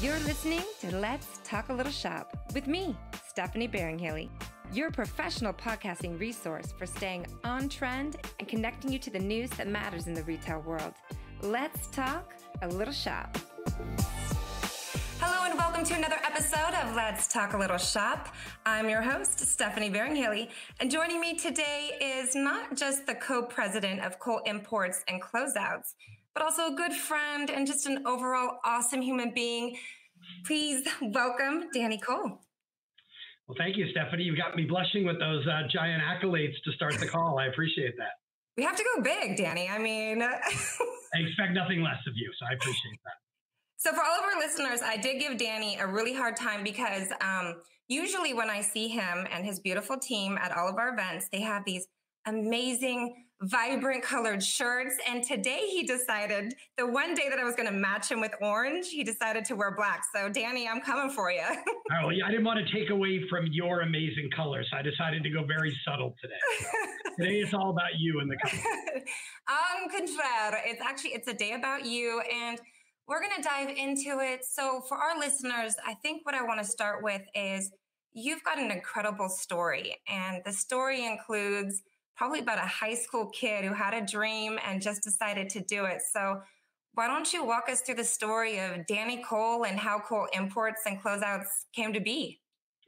You're listening to Let's Talk a Little Shop with me, Stephanie Beringhaley, your professional podcasting resource for staying on trend and connecting you to the news that matters in the retail world. Let's talk a little shop. Hello and welcome to another episode of Let's Talk a Little Shop. I'm your host, Stephanie Beringhaley, and joining me today is not just the co-president of Kole Imports and Closeouts, but also a good friend and just an overall awesome human being. Please welcome Danny Kole. Well, thank you, Stephanie. You got me blushing with those giant accolades to start the call. I appreciate that. We have to go big, Danny. I mean, I expect nothing less of you, so I appreciate that. So for all of our listeners, I did give Danny a really hard time because usually when I see him and his beautiful team at all of our events, they have these amazing, vibrant colored shirts. And today he decided, the one day that I was going to match him with orange, he decided to wear black. So Danny, I'm coming for you. Oh, yeah, I didn't want to take away from your amazing colors. I decided to go very subtle today. So today it's all about you and the colors. Contraire. It's a day about you, and we're going to dive into it. So for our listeners, I think what I want to start with is you've got an incredible story, and the story includes probably about a high school kid who had a dream and just decided to do it. So why don't you walk us through the story of Danny Kole and how Kole Imports and Closeouts came to be?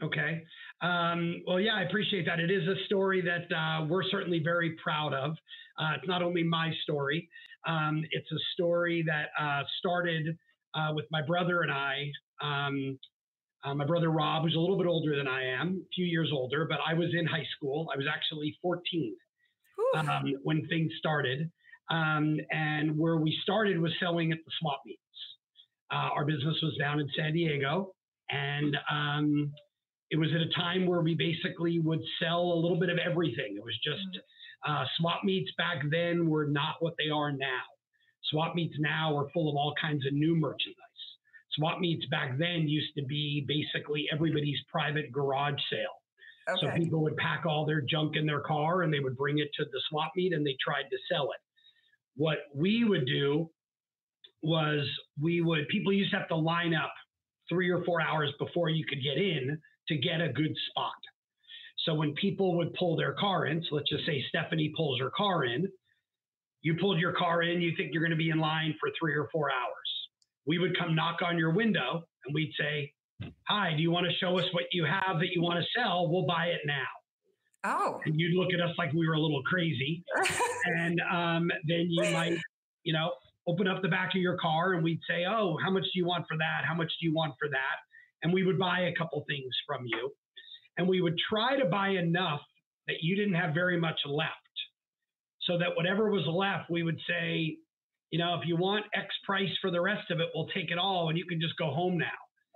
Okay. Well, yeah, I appreciate that. It is a story that we're certainly very proud of. It's not only my story. It's a story that started with my brother and I. My brother Rob, who's a little bit older than I am, a few years older, but I was in high school. I was actually 14 when things started. And where we started was selling at the swap meets. Our business was down in San Diego. And it was at a time where we basically would sell a little bit of everything. It was just swap meets back then were not what they are now. Swap meets now are full of all kinds of new merchandise. Swap meets back then used to be basically everybody's private garage sale. Okay. So people would pack all their junk in their car and they would bring it to the swap meet and they tried to sell it. What we would do was people used to have to line up 3 or 4 hours before you could get in to get a good spot. So when people would pull their car in, so let's just say Stephanie pulls her car in, you pulled your car in, you think you're going to be in line for 3 or 4 hours. We would come knock on your window and we'd say, hi, do you want to show us what you have that you want to sell? We'll buy it now. Oh. And you'd look at us like we were a little crazy. And then you might, open up the back of your car and we'd say, oh, how much do you want for that? How much do you want for that? And we would buy a couple things from you. And we would try to buy enough that you didn't have very much left. So that whatever was left, we would say, if you want X price for the rest of it, we'll take it all and you can just go home now.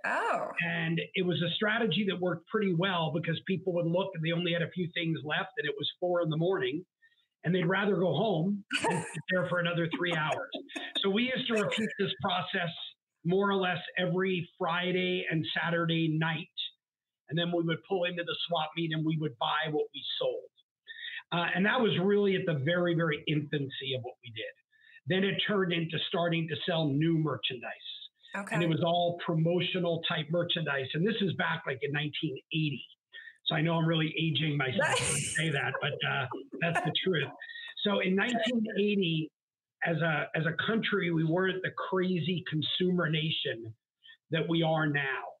Oh. And it was a strategy that worked pretty well because people would look and they only had a few things left and it was 4 a.m. and they'd rather go home than sit there for another 3 hours. So we used to repeat this process more or less every Friday and Saturday night. And then we would pull into the swap meet and we would buy what we sold. And that was really at the very, very infancy of what we did. Then it turned into starting to sell new merchandise. Okay. And it was all promotional type merchandise. And this is back like in 1980. So I know I'm really aging myself when I say that, but that's the truth. So in 1980, as a country, we weren't the crazy consumer nation that we are now.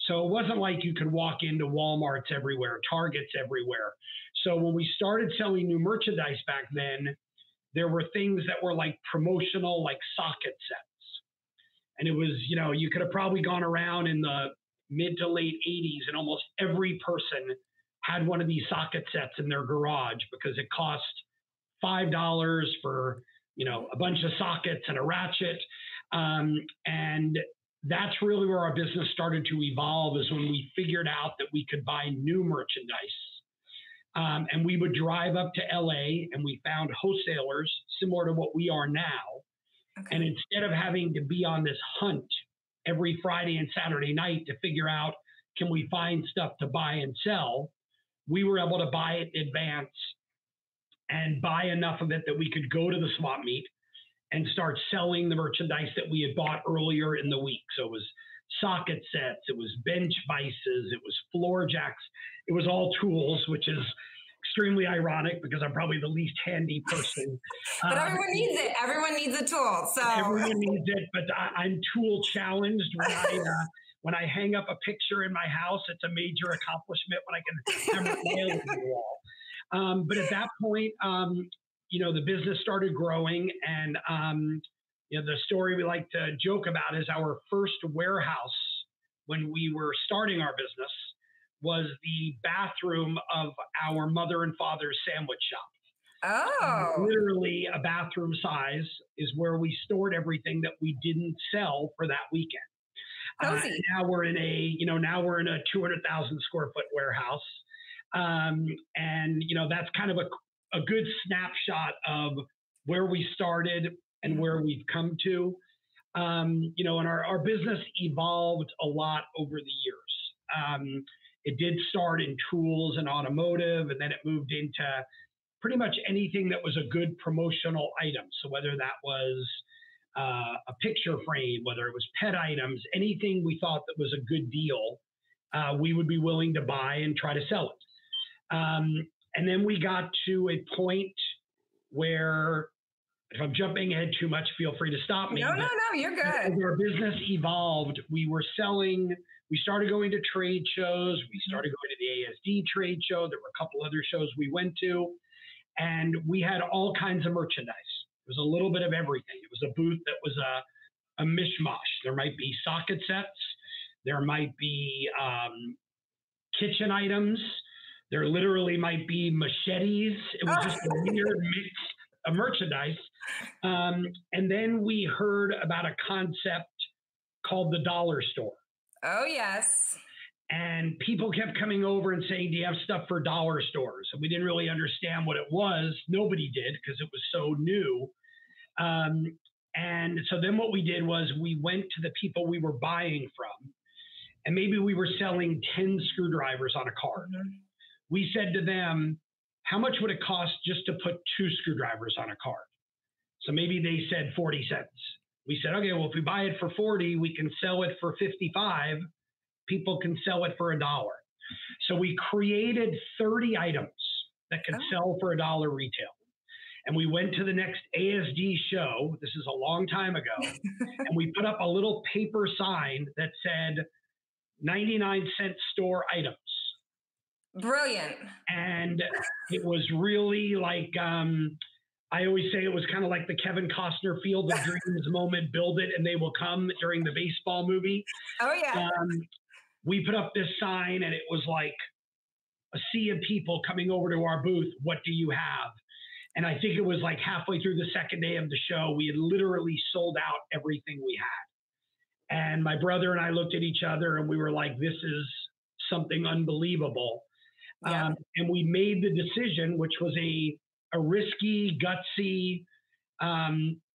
So it wasn't like you could walk into Walmarts everywhere, Targets everywhere. So when we started selling new merchandise back then, there were things that were like promotional, like socket sets. And it was, you could have probably gone around in the mid to late 80s and almost every person had one of these socket sets in their garage because it cost $5 for, a bunch of sockets and a ratchet. And that's really where our business started to evolve, is when we figured out that we could buy new merchandise. And we would drive up to LA and we found wholesalers similar to what we are now. Okay. And instead of having to be on this hunt every Friday and Saturday night to figure out, can we find stuff to buy and sell, we were able to buy it in advance and buy enough of it that we could go to the swap meet and start selling the merchandise that we had bought earlier in the week. So it was socket sets, it was bench vices, it was floor jacks, it was all tools, which is extremely ironic because I'm probably the least handy person. But everyone needs it. Everyone needs a tool. So everyone needs it, but I'm tool challenged when I hang up a picture in my house. It's a major accomplishment when I can hammer nails in the wall. But at that point, the business started growing, and the story we like to joke about is our first warehouse when we were starting our business was the bathroom of our mother and father's sandwich shop. Oh. Literally a bathroom size is where we stored everything that we didn't sell for that weekend. Now we're in a 200,000 square foot warehouse. That's kind of a good snapshot of where we started and where we've come to. And our business evolved a lot over the years. It did start in tools and automotive, and then it moved into pretty much anything that was a good promotional item. So whether that was a picture frame, whether it was pet items, anything we thought that was a good deal, we would be willing to buy and try to sell it. And then we got to a point where, if I'm jumping ahead too much, feel free to stop me. No, you're good. As our business evolved, we started going to trade shows. We started going to the ASD trade show. There were a couple other shows we went to, and we had all kinds of merchandise. It was a little bit of everything. It was a booth that was a mishmash. There might be socket sets. There might be kitchen items. There literally might be machetes. It was just a weird mix of merchandise. And then we heard about a concept called the dollar store. Oh, yes. And people kept coming over and saying, do you have stuff for dollar stores? And we didn't really understand what it was. Nobody did because it was so new. And so then what we did was we went to the people we were buying from, and maybe we were selling 10 screwdrivers on a cart. Mm-hmm. We said to them, how much would it cost just to put 2 screwdrivers on a cart? So maybe they said 40 cents. We said, okay, well, if we buy it for 40, we can sell it for 55. People can sell it for $1. So we created 30 items that could sell for $1 retail. And we went to the next ASD show. This is a long time ago. And we put up a little paper sign that said 99-cent store items. Brilliant. And it was really like, I always say it was kind of like the Kevin Costner Field of Dreams moment, build it and they will come during the baseball movie. Oh, yeah. We put up this sign and it was like a sea of people coming over to our booth. What do you have? And I think it was like halfway through the second day of the show, we had literally sold out everything we had. And my brother and I looked at each other and we were like, this is something unbelievable. Yeah. And we made the decision, which was a risky, gutsy,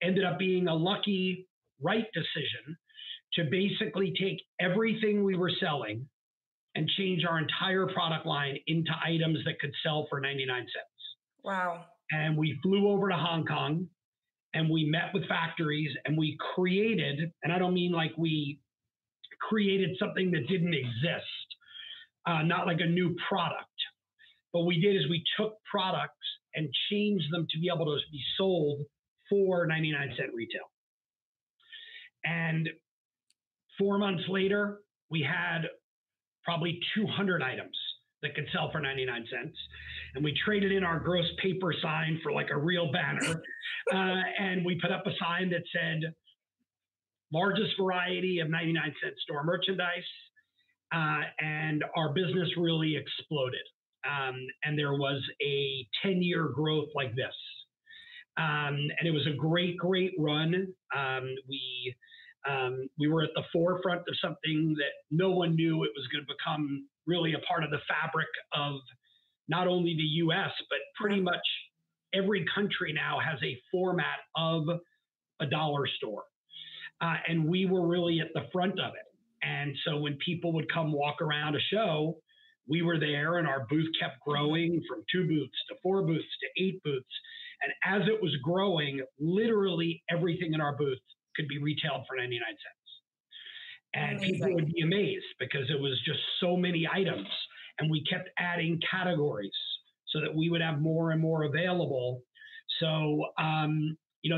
ended up being a lucky, right decision to basically take everything we were selling and change our entire product line into items that could sell for 99 cents. Wow. And we flew over to Hong Kong and we met with factories and we created, and I don't mean like we created something that didn't exist, not like a new product. What we did is we took products and changed them to be able to be sold for 99-cent retail. And 4 months later, we had probably 200 items that could sell for 99 cents. And we traded in our gross paper sign for like a real banner. And we put up a sign that said, largest variety of 99-cent store merchandise. And our business really exploded. And there was a 10-year growth like this. And it was a great, great run. We were at the forefront of something that no one knew it was going to become really a part of the fabric of not only the U.S., but pretty much every country now has a format of a dollar store. And we were really at the front of it. And so when people would come walk around a show, we were there and our booth kept growing from 2 booths to 4 booths to 8 booths. And as it was growing, literally everything in our booth could be retailed for 99 cents. And people would Amazing. be amazed because it was just so many items. And we kept adding categories so that we would have more and more available. So,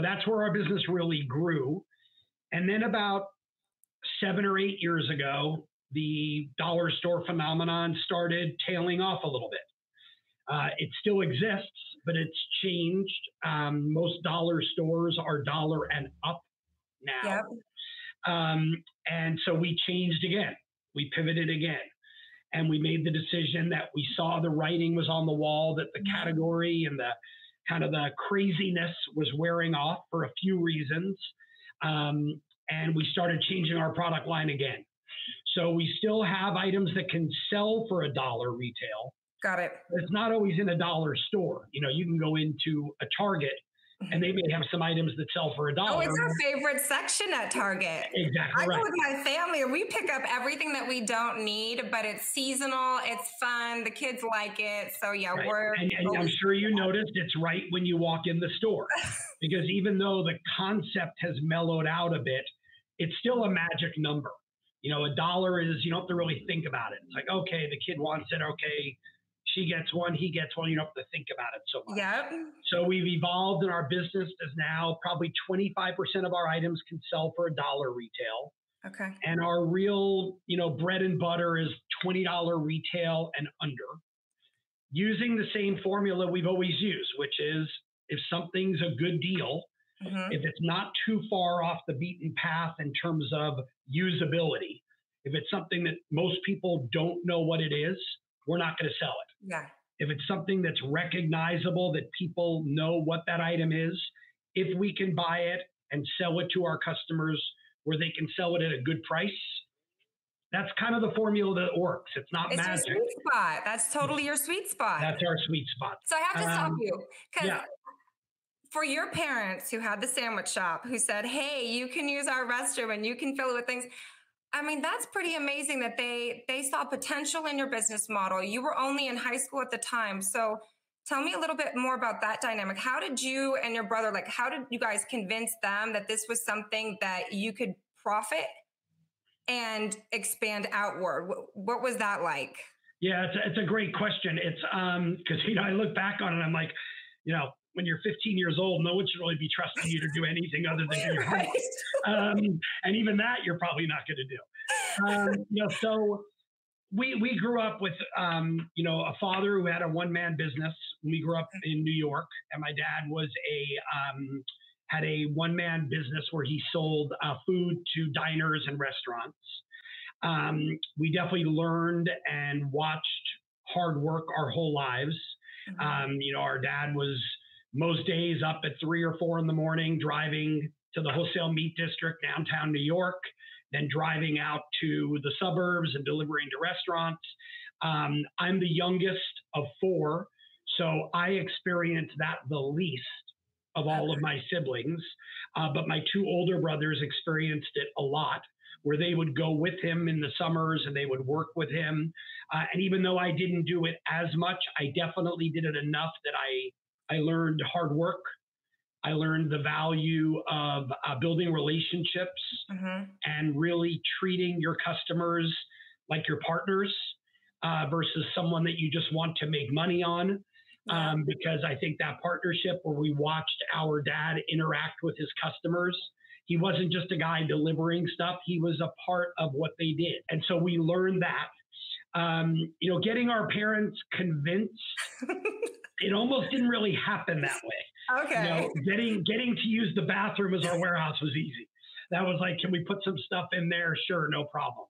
that's where our business really grew. And then about 7 or 8 years ago, the dollar store phenomenon started tailing off a little bit. It still exists, but it's changed. Most dollar stores are dollar and up now. Yep. And so we changed again. We pivoted again. And we made the decision that we saw the writing was on the wall, that the category and the kind of the craziness was wearing off for a few reasons. And we started changing our product line again. So we still have items that can sell for $1 retail. Got it. It's not always in a dollar store. You can go into a Target and they may have some items that sell for $1. Oh, it's our favorite section at Target. Exactly I right. go with my family and we pick up everything that we don't need, but it's seasonal, it's fun, the kids like it. So yeah, right. And I'm sure you noticed it's right when you walk in the store. Because even though the concept has mellowed out a bit, it's still a magic number. $1 is, you don't have to really think about it. It's like, okay, the kid wants it. Okay, she gets one, he gets one. You don't have to think about it so much. Yep. So we've evolved in our business as now probably 25% of our items can sell for $1 retail. Okay. And our real, bread and butter is $20 retail and under, using the same formula we've always used, which is if something's a good deal, if it's not too far off the beaten path in terms of usability, if it's something that most people don't know what it is, we're not going to sell it. Yeah. If it's something that's recognizable, that people know what that item is, if we can buy it and sell it to our customers where they can sell it at a good price, that's kind of the formula that works. It's not magic. It's your sweet spot. That's totally your sweet spot. That's our sweet spot. So I have to stop you because yeah. for your parents who had the sandwich shop who said, hey, you can use our restroom and you can fill it with things. I mean, that's pretty amazing that they saw potential in your business model. You were only in high school at the time. So tell me a little bit more about that dynamic. How did you and your brother, how did you guys convince them that this was something that you could profit and expand outward? What was that like? Yeah, it's a great question. It's because, I look back on it, I'm like, when you're 15 years old, no one should really be trusting you to do anything other than your right. And even that, you're probably not going to do. So we grew up with, a father who had a one-man business. We grew up in New York, and my dad was had a one-man business where he sold food to diners and restaurants. We definitely learned and watched hard work our whole lives. Our dad was most days up at 3 or 4 in the morning, driving to the wholesale meat district downtown New York, then driving out to the suburbs and delivering to restaurants. I'm the youngest of 4, so I experienced that the least of all of my siblings. But my 2 older brothers experienced it a lot, where they would go with him in the summers and they would work with him. And even though I didn't do it as much, I definitely did it enough that I learned hard work. I learned the value of building relationships and really treating your customers like your partners versus someone that you just want to make money on. Because I think that partnership where we watched our dad interact with his customers, he wasn't just a guy delivering stuff. He was a part of what they did. And so we learned that. Getting our parents convinced, it almost didn't really happen that way. Okay. Getting to use the bathroom as our warehouse was easy. That was like, can we put some stuff in there? Sure, no problem.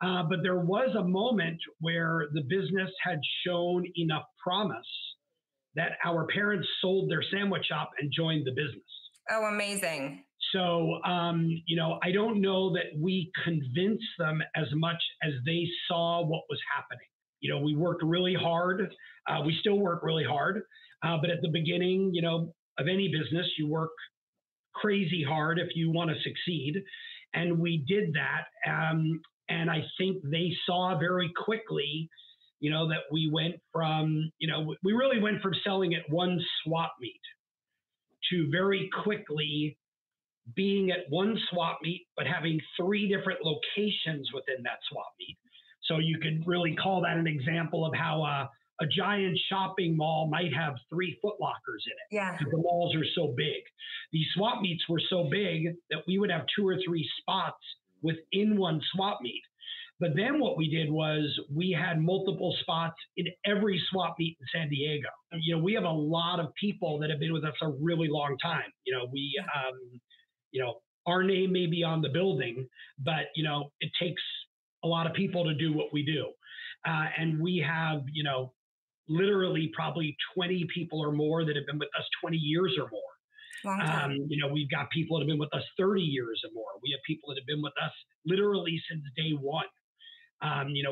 But there was a moment where the business had shown enough promise that our parents sold their sandwich shop and joined the business. Oh, amazing. So, I don't know that we convinced them as much as they saw what was happening. We worked really hard. We still work really hard. But at the beginning, of any business, you work crazy hard if you want to succeed. And we did that. And I think they saw very quickly, that we went from, we really went from selling at one swap meet to very quickly being at one swap meet, but having 3 different locations within that swap meet. So you can really call that an example of how a giant shopping mall might have 3 Foot Lockers in it. Yeah. Because the malls are so big. These swap meets were so big that we would have 2 or 3 spots within one swap meet. But then what we did was we had multiple spots in every swap meet in San Diego. We have a lot of people that have been with us a really long time. Our name may be on the building, but, it takes a lot of people to do what we do. And we have, literally probably 20 people or more that have been with us 20 years or more. Long time. We've got people that have been with us 30 years or more. We have people that have been with us literally since day one,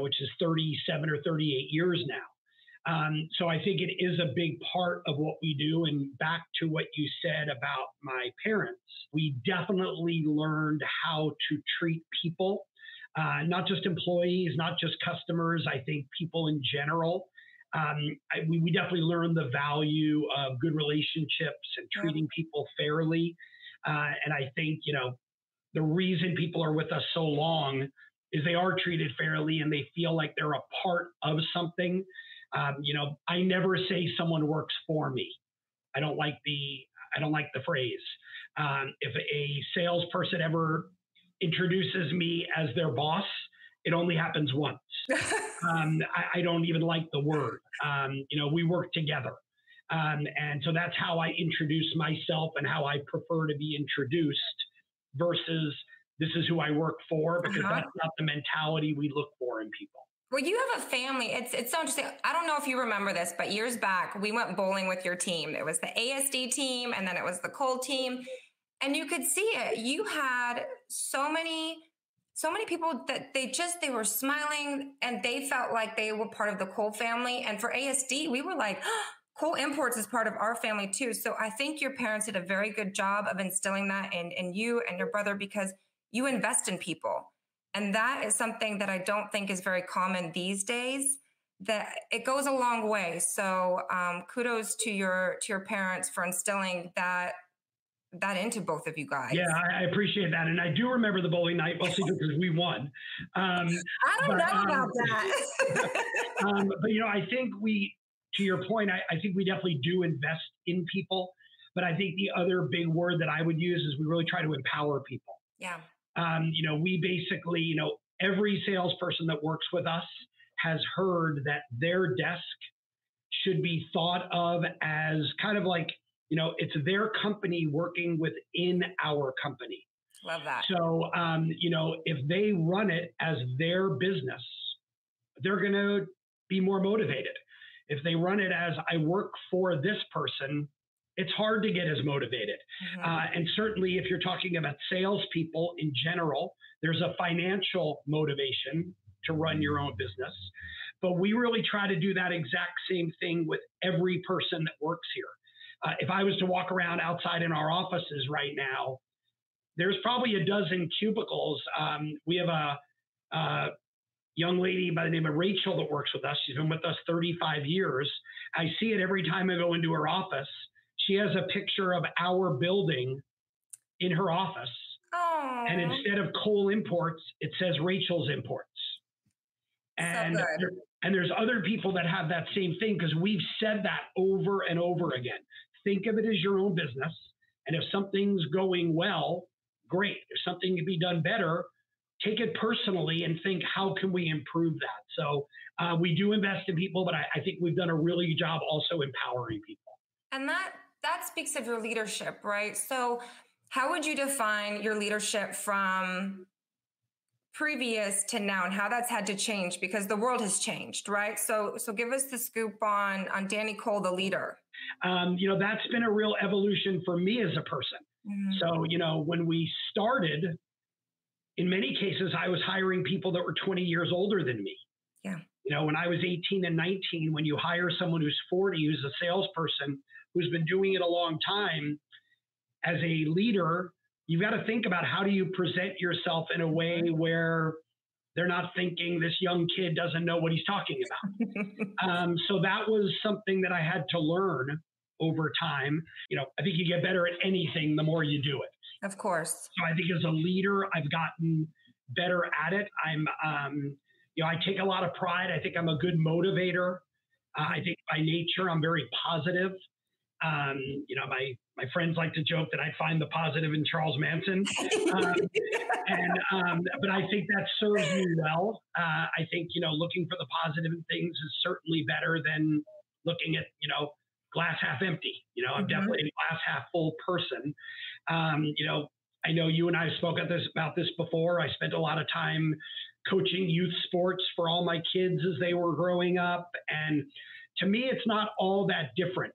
which is 37 or 38 years now. So I think it is a big part of what we do. And back to what you said about my parents, we definitely learned how to treat people, not just employees, not just customers. I think people in general. We definitely learned the value of good relationships and treating people fairly. And I think, the reason people are with us so long is they are treated fairly and they feel like they're a part of something. I never say someone works for me. I don't like the phrase. If a salesperson ever introduces me as their boss, it only happens once. I don't even like the word. We work together. And so that's how I introduce myself and how I prefer to be introduced versus this is who I work for, because that's not the mentality we look for in people. Well, you have a family. It's so interesting. I don't know if you remember this, but years back, we went bowling with your team. It was the ASD team, and then it was the Kole team. And you could see it. You had so many people that they were smiling and they felt like they were part of the Kole family. And for ASD, we were like, Kole Imports is part of our family too. So I think your parents did a very good job of instilling that in you and your brother, because you invest in people. And that is something that I don't think is very common these days, that it goes a long way. So kudos to your parents for instilling that into both of you guys. Yeah, I appreciate that. And I do remember the bowling night, mostly because we won. I don't know about that. But, I think to your point, I think we definitely do invest in people. But I think the other big word that I would use is we really try to empower people. Yeah. We basically, every salesperson that works with us has heard that their desk should be thought of as kind of like, it's their company working within our company. Love that. So, if they run it as their business, they're going to be more motivated. If they run it as I work for this person, it's hard to get as motivated. And certainly if you're talking about salespeople in general, there's a financial motivation to run your own business. But we really try to do that exact same thing with every person that works here. If I was to walk around outside in our offices right now, there's probably a dozen cubicles. We have a young lady by the name of Rachel that works with us. She's been with us 35 years. I see it every time I go into her office. She has a picture of our building in her office. Oh. And instead of Kole Imports, it says Rachel's Imports. And, so and there's other people that have that same thing, because we've said that over and over again. Think of it as your own business. And if something's going well, great. If something can be done better, take it personally and think, how can we improve that? So we do invest in people, but I think we've done a really good job also empowering people. And that speaks of your leadership, right? So how would you define your leadership from previous to now, and how that's had to change, because the world has changed, right? So give us the scoop on Danny Kole, the leader. That's been a real evolution for me as a person. So, when we started, in many cases, I was hiring people that were 20 years older than me. Yeah. When I was 18 and 19, when you hire someone who's 40, who's a salesperson, who's been doing it a long time, as a leader, you've got to think about how do you present yourself in a way where they're not thinking this young kid doesn't know what he's talking about. So that was something that I had to learn over time. I think you get better at anything the more you do it. Of course. So I think as a leader, I've gotten better at it. I take a lot of pride. I think I'm a good motivator. I think by nature, I'm very positive. Um, my friends like to joke that I find the positive in Charles Manson, but I think that serves me well. I think looking for the positive in things is certainly better than looking at glass half empty. I'm Mhm. definitely a glass half full person. I know you and I have spoken about this before. I spent a lot of time coaching youth sports for all my kids as they were growing up, and to me, it's not all that different.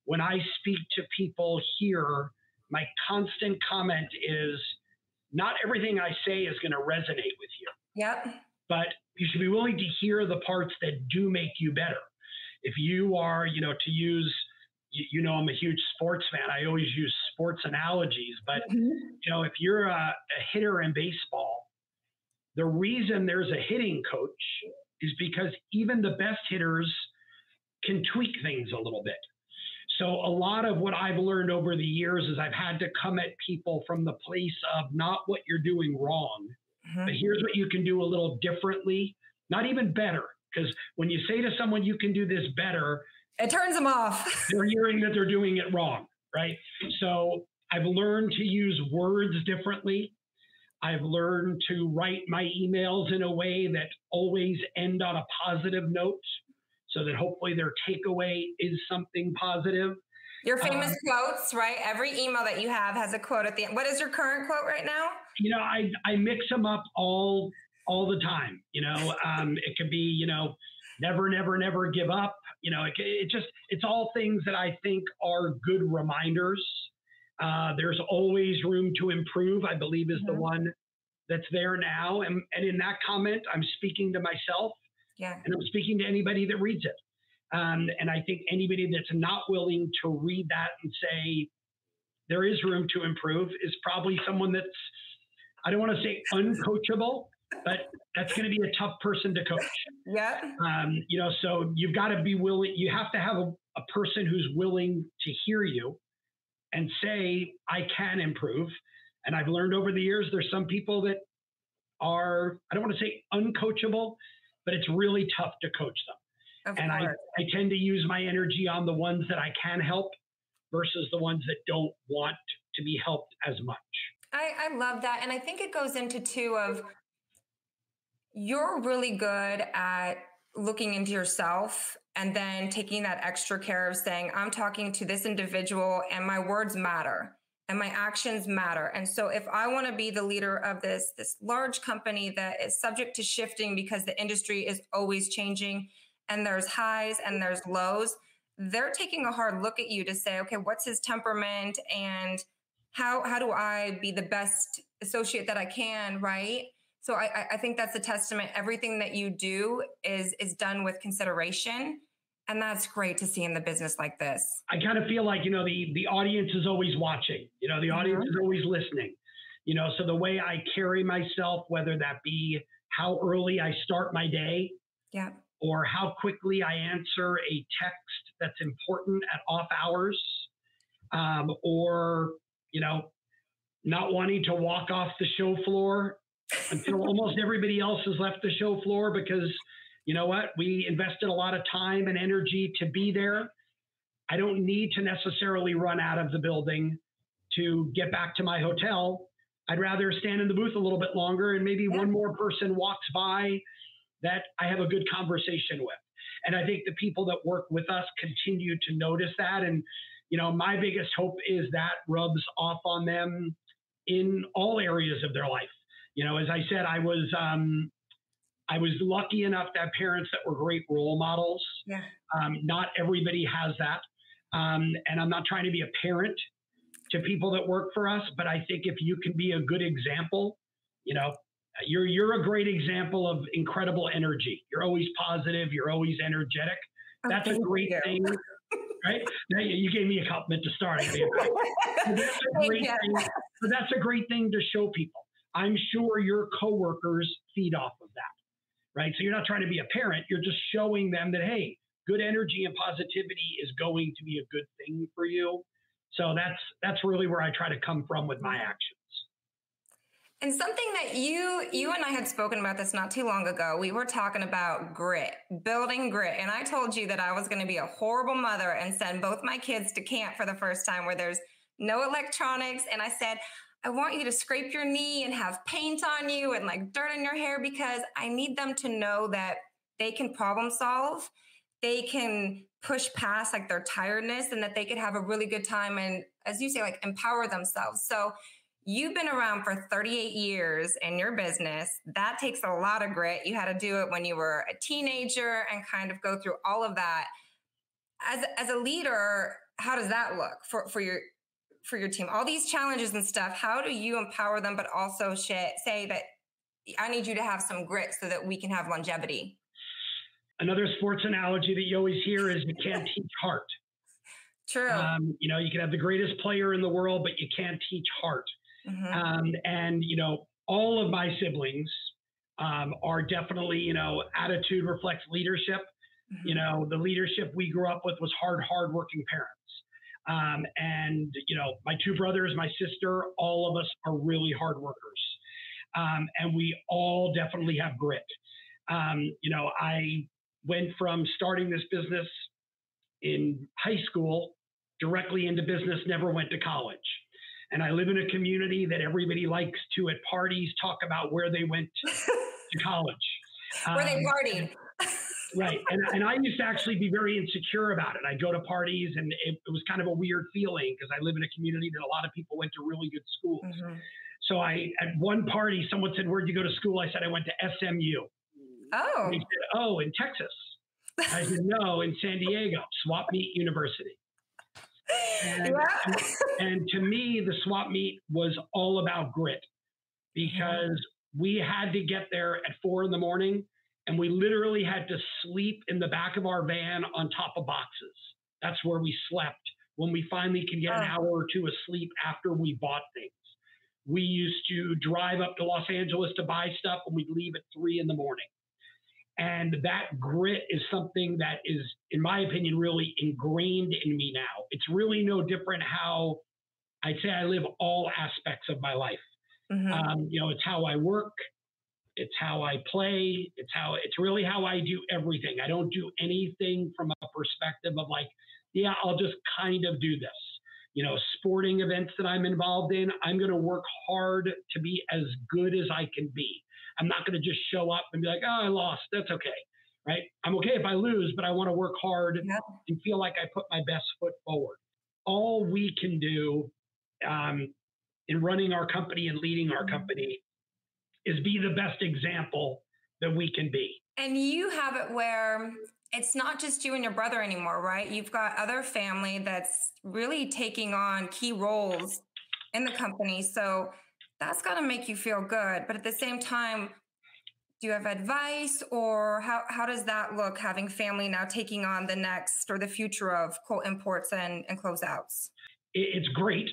When I speak to people here, my constant comment is not everything I say is going to resonate with you, Yep. but you should be willing to hear the parts that do make you better. If you are, to use, I'm a huge sports fan. I always use sports analogies, but Mhm. if you're a hitter in baseball, the reason there's a hitting coach is because even the best hitters can tweak things a little bit. So a lot of what I've learned over the years is I've had to come at people from the place of not what you're doing wrong, but Mhm. here's what you can do a little differently, not even better. Because when you say to someone, you can do this better, It turns them off. they're hearing that they're doing it wrong, right? So I've learned to use words differently. I've learned to write my emails in a way that always end on a positive note so that hopefully their takeaway is something positive. Your Um, famous quotes, right? Every email that you have has a quote at the end. What is your current quote right now? I mix them up all the time. It could be never, never, never give up. It's all things that I think are good reminders. There's always room to improve, I believe, is the Mhm. one that's there now. And in that comment, I'm speaking to myself Yeah. and I'm speaking to anybody that reads it. And I think anybody that's not willing to read that and say there is room to improve is probably someone that's, I don't want to say uncoachable, but that's going to be a tough person to coach. Yep. So you've got to be willing, you have to have a person who's willing to hear you and say, I can improve. And I've learned over the years, there's some people that are, I don't want to say uncoachable, but it's really tough to coach them. Of And course. I tend to use my energy on the ones that I can help versus the ones that don't want to be helped as much. I love that. And I think it goes into two of you're really good at looking into yourself and then taking that extra care of saying, I'm talking to this individual and my words matter and my actions matter. And so if I want to be the leader of this large company that is subject to shifting because the industry is always changing and there's highs and there's lows, they're taking a hard look at you to say, okay, what's his temperament and how do I be the best associate that I can, right? So I think that's a testament. Everything that you do is done with consideration. And that's great to see in the business like this. I kind of feel like, the audience is always watching, the audience is always listening, so the way I carry myself, whether that be how early I start my day Yeah. or how quickly I answer a text that's important at off hours, or, not wanting to walk off the show floor until almost everybody else has left the show floor because you know what? We invested a lot of time and energy to be there. I don't need to necessarily run out of the building to get back to my hotel. I'd rather stand in the booth a little bit longer and maybe Yeah. one more person walks by that I have a good conversation with. And I think the people that work with us continue to notice that. And, my biggest hope is that rubs off on them in all areas of their life. As I said, I was lucky enough to have parents that were great role models. Yeah. Not everybody has that. And I'm not trying to be a parent to people that work for us, but I think if you can be a good example, you're a great example of incredible energy. You're always positive. You're always energetic. Oh, That's a thank great you. thing, right? Now, you gave me a compliment to start. That's a great thing. But that's a great thing to show people. I'm sure your coworkers feed off of that, right? So you're not trying to be a parent. You're just showing them that, hey, good energy and positivity is going to be a good thing for you. So that's really where I try to come from with my actions. And something that you and I had spoken about this not too long ago. We were talking about grit, building grit. And I told you that I was going to be a horrible mother and send both my kids to camp for the first time where there's no electronics. And I said, I want you to scrape your knee and have paint on you and like dirt in your hair, because I need them to know that they can problem solve. They can push past like their tiredness, and that they could have a really good time. And as you say, like empower themselves. So you've been around for 38 years in your business. That takes a lot of grit. You had to do it when you were a teenager and kind of go through all of that. As a leader, how does that look for your team? All these challenges and stuff, how do you empower them, but also say that I need you to have some grit so that we can have longevity? Another sports analogy that you always hear is you can't teach heart. True. You can have the greatest player in the world, but you can't teach heart. And all of my siblings are definitely, attitude reflects leadership. The leadership we grew up with was hardworking parents. My two brothers, my sister, all of us are really hard workers. And we all definitely have grit. I went from starting this business in high school directly into business, never went to college. And I live in a community that everybody likes to, at parties, talk about where they went to college. Where they partied. Right. And I used to actually be very insecure about it. I'd go to parties and it was kind of a weird feeling because I live in a community that a lot of people went to really good schools. So at one party, someone said, "Where'd you go to school?" I said, "I went to SMU. Oh. And they said, "Oh, in Texas." I said, "No, in San Diego, Swap Meet University." And to me, the swap meet was all about grit, because we had to get there at 4 a.m. and we literally had to sleep in the back of our van on top of boxes. That's where we slept when we finally could get an hour or two of sleep after we bought things. We used to drive up to Los Angeles to buy stuff, and we'd leave at 3 a.m. And that grit is something that is, in my opinion, really ingrained in me now. It's really no different how I'd say I live all aspects of my life. It's how I work. It's how I play. It's really how I do everything. I don't do anything from a perspective of like, yeah, I'll just kind of do this. Sporting events that I'm involved in, I'm going to work hard to be as good as I can be. I'm not going to just show up and be like, "Oh, I lost. That's okay." Right? I'm okay if I lose, but I want to work hard and feel like I put my best foot forward. All we can do in running our company and leading our company is be the best example that we can be. And you have it where it's not just you and your brother anymore, right? You've got other family that's really taking on key roles in the company. So that's got to make you feel good. But at the same time, do you have advice, or how does that look, having family now taking on the next or the future of Kole Imports and Closeouts? It's great.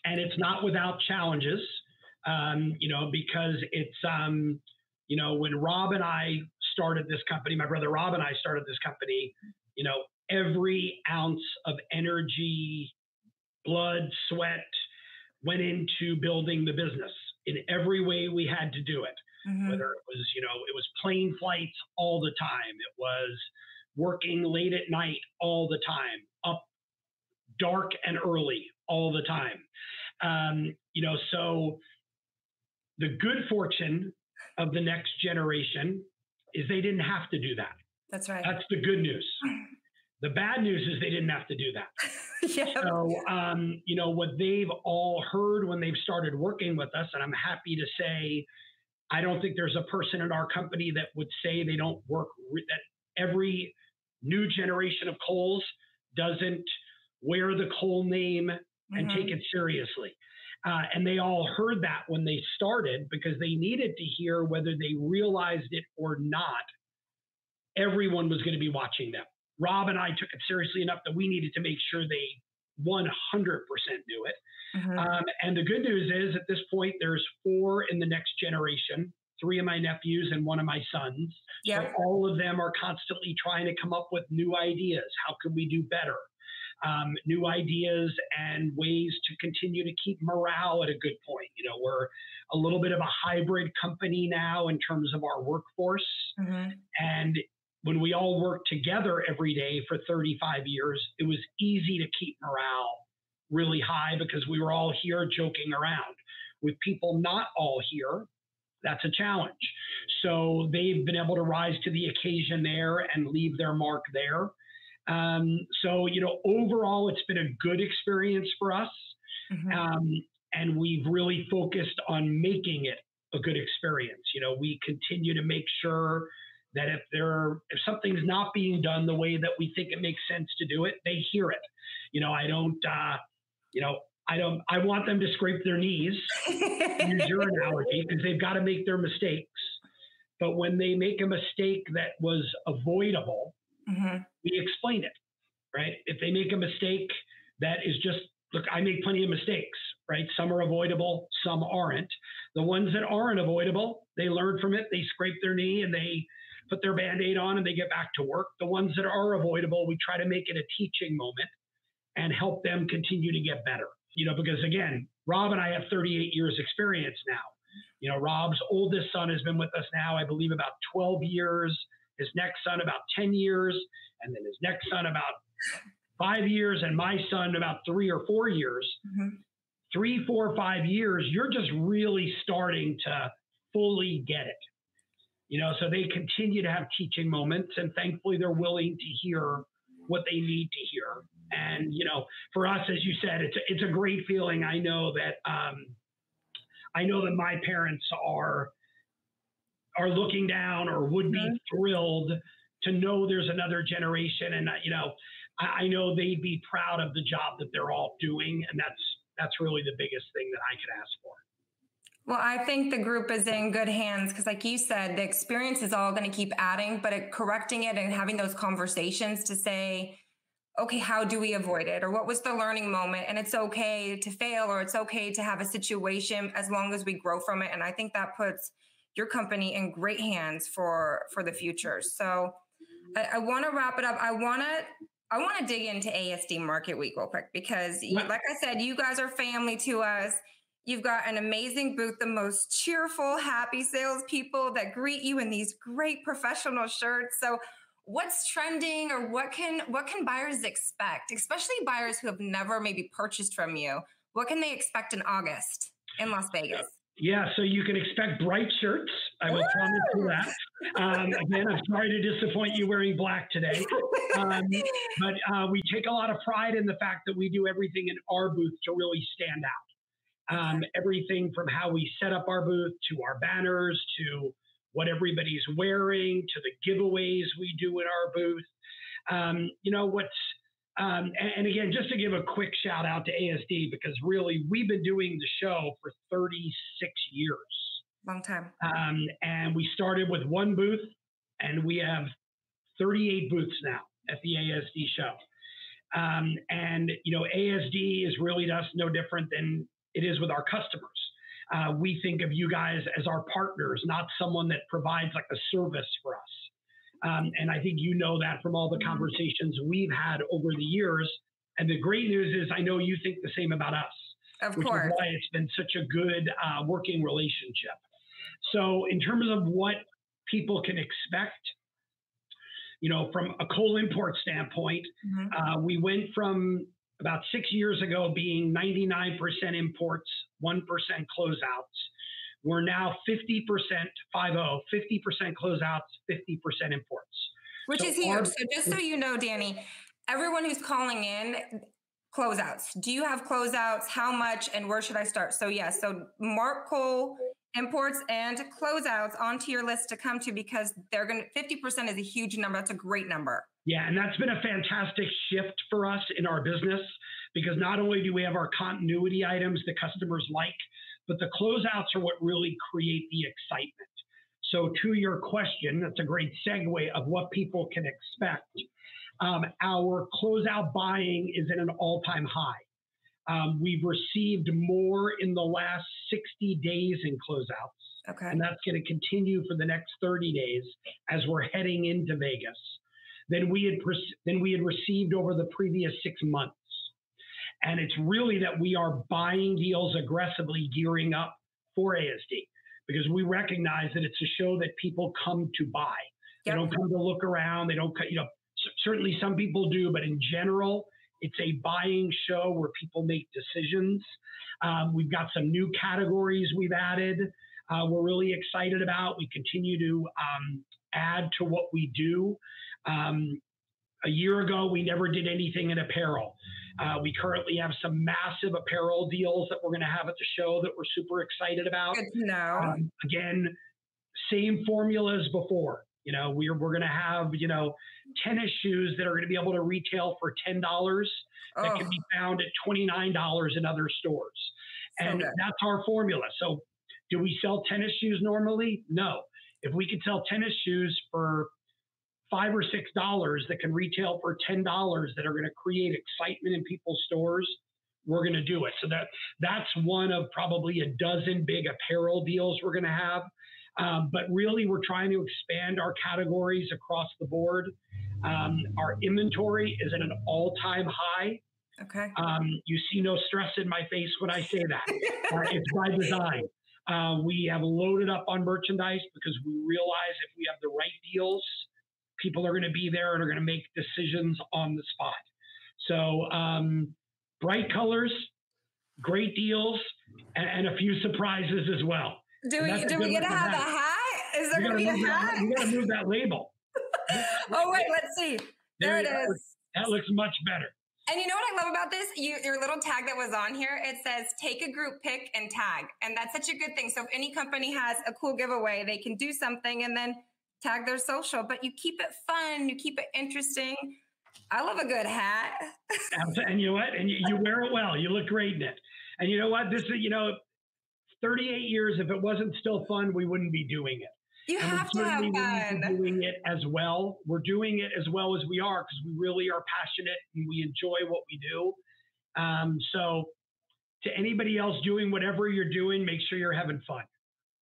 And it's not without challenges, because it's, when Rob and I started this company, my brother Rob and I started this company, every ounce of energy, blood, sweat went into building the business in every way we had to do it. Whether it was, it was plane flights all the time. It was working late at night all the time, up dark and early all the time. So the good fortune of the next generation is they didn't have to do that. That's right. That's the good news. The bad news is they didn't have to do that. So, what they've all heard when they've started working with us, and I'm happy to say, I don't think there's a person in our company that would say they don't work, that every new generation of Koles doesn't wear the Kole name and take it seriously. And they all heard that when they started, because they needed to hear, whether they realized it or not, everyone was going to be watching them. Rob and I took it seriously enough that we needed to make sure they 100% knew it. And the good news is, at this point, there's 4 in the next generation, 3 of my nephews and 1 of my sons. So all of them are constantly trying to come up with new ideas. How can we do better? new ideas and ways to continue to keep morale at a good point. We're a little bit of a hybrid company now in terms of our workforce. Mm-hmm. And when we all worked together every day for 35 years, it was easy to keep morale really high because we were all here joking around. With people not all here, that's a challenge. So they've been able to rise to the occasion there and leave their mark there. So, overall, it's been a good experience for us. Mm-hmm. And we've really focused on making it a good experience. We continue to make sure that if something's not being done the way that we think it makes sense to do it, they hear it. I want them to scrape their knees, use your analogy, because they've got to make their mistakes. But when they make a mistake that was avoidable, mm-hmm. we explain it, right? If they make a mistake that is just, look, I make plenty of mistakes, right? Some are avoidable, some aren't. The ones that aren't avoidable, they learn from it, they scrape their knee and they put their Band-Aid on and they get back to work. The ones that are avoidable, we try to make it a teaching moment and help them continue to get better. Because again, Rob and I have 38 years experience now. Rob's oldest son has been with us now, I believe, about 12 years, his next son about 10 years, and then his next son about 5 years, and my son about 3 or 4 years. Mm-hmm. 3, 4, 5 years, you're just really starting to fully get it. So they continue to have teaching moments, and thankfully they're willing to hear what they need to hear. And, for us, as you said, it's a great feeling. I know that my parents are looking down or would be thrilled to know there's another generation. And, I know they'd be proud of the job that they're all doing. And that's really the biggest thing that I could ask for. Well, I think the group is in good hands because, like you said, the experience is all going to keep adding, but correcting it and having those conversations to say, okay, how do we avoid it? Or what was the learning moment? And it's okay to fail, or it's okay to have a situation as long as we grow from it. And I think that puts your company in great hands for the future. So I want to wrap it up. I want to dig into ASD Market Week real quick because, like I said, you guys are family to us. You've got an amazing booth, the most cheerful, happy salespeople that greet you in these great professional shirts. So what's trending, or what can buyers expect, especially buyers who have never maybe purchased from you? What can they expect in August in Las Vegas? Yeah, so you can expect bright shirts. I will promise you that. Again, I'm sorry to disappoint you wearing black today. But we take a lot of pride in the fact that we do everything in our booth to really stand out. Everything from how we set up our booth, to our banners, to what everybody's wearing, to the giveaways we do in our booth. And again, just to give a quick shout out to ASD, because really we've been doing the show for 36 years. Long time. And we started with one booth, and we have 38 booths now at the ASD show. And ASD is really to us no different than it is with our customers. We think of you guys as our partners, not someone that provides like a service for us. And I think you know that from all the conversations we've had over the years. And the great news is I know you think the same about us. Of which course. Is why it's been such a good working relationship. So in terms of what people can expect, from a Kole Import standpoint, we went from about 6 years ago being 99% imports, 1% closeouts. We're now 50% closeouts, 50% imports. Which is huge. So just so you know, Danny, everyone who's calling in, closeouts. Do you have closeouts? How much? And where should I start? So yes, so mark Kole Imports and closeouts onto your list to come to, because 50% is a huge number. That's a great number. Yeah, and that's been a fantastic shift for us in our business, because not only do we have our continuity items that customers like, but the closeouts are what really create the excitement. So to your question, that's a great segue of what people can expect. Our closeout buying is at an all-time high. We've received more in the last 60 days in closeouts. Okay. And that's going to continue for the next 30 days as we're heading into Vegas. than we had received over the previous 6 months. And it's really that we are buying deals aggressively, gearing up for ASD, because we recognize that it's a show that people come to buy. They don't come to look around. They don't, certainly some people do, but in general, it's a buying show where people make decisions. We've got some new categories we've added. We're really excited about. We continue to add to what we do. A year ago, we never did anything in apparel. We currently have some massive apparel deals that we're going to have at the show that we're super excited about. Good to know. Again, same formula as before. We're going to have, tennis shoes that are going to be able to retail for $10 that can be found at $29 in other stores. And that's our formula. So do we sell tennis shoes normally? No. If we could sell tennis shoes for $5 or $6 that can retail for $10 that are going to create excitement in people's stores, we're going to do it. So that's one of probably a dozen big apparel deals we're going to have. But really, we're trying to expand our categories across the board. Our inventory is at an all-time high. Okay. You see no stress in my face when I say that. It's by design. We have loaded up on merchandise because we realize if we have the right deals, people are going to be there and are going to make decisions on the spot. So bright colors, great deals, and a few surprises as well. Do we get to have a hat? Is there going to be a hat? You got to move that label. Oh, wait, let's see. There it is. That looks much better. And you know what I love about this? Your little tag that was on here, it says, take a group pic and tag. And that's such a good thing. So if any company has a cool giveaway, they can do something and then tag their social. But you keep it fun. You keep it interesting. I love a good hat. And you know what? And you wear it well. You look great in it. And you know what? This is, 38 years, if it wasn't still fun, we wouldn't be doing it. You have to have fun. Doing it as well. We're doing it as well as we are because we really are passionate and we enjoy what we do. So to anybody else doing whatever you're doing, make sure you're having fun.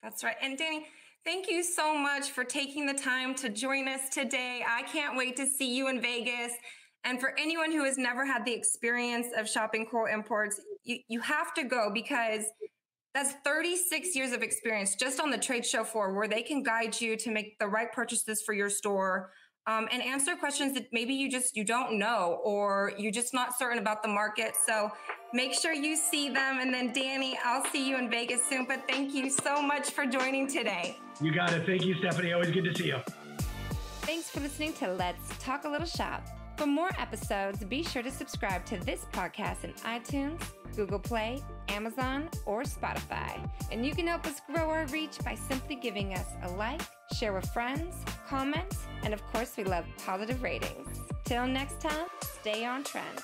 That's right. And Danny, thank you so much for taking the time to join us today. I can't wait to see you in Vegas. And for anyone who has never had the experience of shopping Kole Imports, you have to go because that's 36 years of experience just on the trade show floor where they can guide you to make the right purchases for your store and answer questions that maybe you don't know or you're just not certain about the market. So make sure you see them. And then Danny, I'll see you in Vegas soon. But thank you so much for joining today. You got it. Thank you, Stephanie. Always good to see you. Thanks for listening to Let's Talk a Little Shop. For more episodes, be sure to subscribe to this podcast in iTunes, Google Play, Amazon, or Spotify. And you can help us grow our reach by simply giving us a like, share with friends, comment, and of course, we love positive ratings. Till next time, stay on trend.